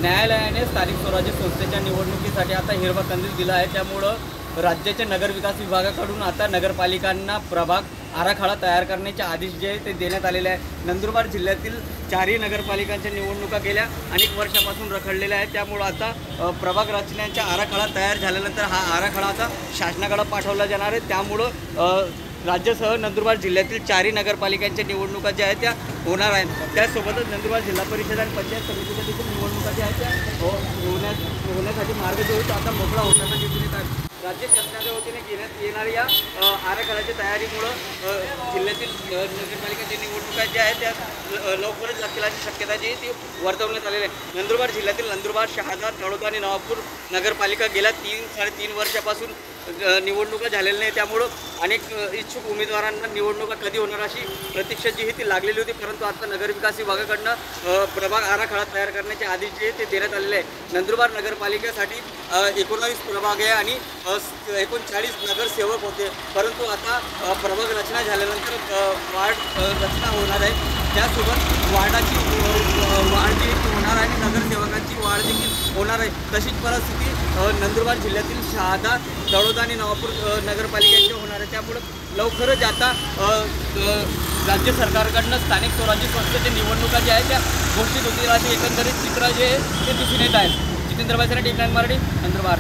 न्यायालयाने स्थानिक स्वराज्य संस्थेच्या निवडणुकीसाठी आता हिरवा कंदील दिला आहे। त्यामुळं राज्याच्या नगरविकास विभागाकडून आता नगरपालिकांना प्रभाग आराखडा तयार करण्याचे आदेश जे ते देण्यात आलेले आहे। नंदुरबार जिल्ह्यातील 4ही नगरपालिकांच्या निवडणुका गेल्या अनेक वर्षापासून रखडलेल्या आहेत। त्यामुळं आता प्रभाग रचण्याचा आराखडा तयार झाल्यानंतर हा आराखडा आता शासनाकडे पाठवला जाणार आहे। त्यामुळं राज्यासह नंदुरबार जिल्ह्यातील 4ही नगरपालिकांच्या निवडणुका ज्या आहेत त्या होणार आहेत। त्यासोबतच नंदुरबार जिल्हा परिषद आणि पंचायत समितीच्या देखील निवडणुका ज्या आहेत त्या होण्यासाठी मार्ग जो आता मोकळा होताना दिसून येत आहे। राज्य शासनाच्या वतीने घेण्यात येणाऱ्या या आराखड्याच्या तयारीमुळं जिल्ह्यातील नगरपालिकांच्या निवडणुका ज्या आहेत त्या लवकरच लागतील अशी शक्यता जी ती वर्तवण्यात आलेली आहे। नंदुरबार जिल्ह्यातील नंदुरबार, शहादा, तळोदा आणि नवापूर नगरपालिका गेल्या 3-3.5 वर्षापासून निवडणुका झालेल्या नाही। त्यामुळं अनेक इच्छुक उमेदवारांना निवडणुका कधी होणार अशी प्रतीक्षा जी ती लागलेली होती। परंतु आता नगरविकास विभागाकडनं प्रभाग आराखडा तयार करण्याचे आदेश जे ते देण्यात आलेले आहे। नंदुरबार नगरपालिकेसाठी 19 प्रभाग आहे आणि 39 नगरसेवक होते। परंतु आता प्रभाग रचना झाल्यानंतर वार्ड रचना होणार आहे। त्यासोबत वार्डाची वाढ जी होणार आहे आणि नगरसेवकांची वाढ देखील होणार आहे। तशीच परिस्थिती नंदुरबार जिल्ह्यातील शहादा, तळोदा आणि नवापूर नगरपालिकांची होणार आहे। त्यामुळे लवकरच आता राज्य सरकारकडनं स्थानिक स्वराज्य संस्थेच्या निवडणुका ज्या आहेत त्या घोषित होतील असे एकंदरीत चित्र जे ते दिसून येत आहे। जितेंद्र भाईसरे, टीव्ही9 मराठी, नंदुरबार।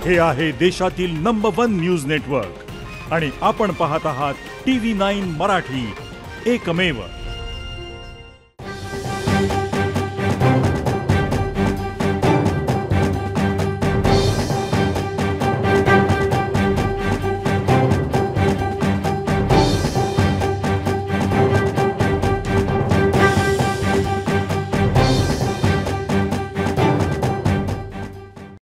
हे आहे देशातील नंबर 1 न्यूज नेटवर्क आणि आपण पाहत आहात टीव्ही 9 मराठी, एकमेव।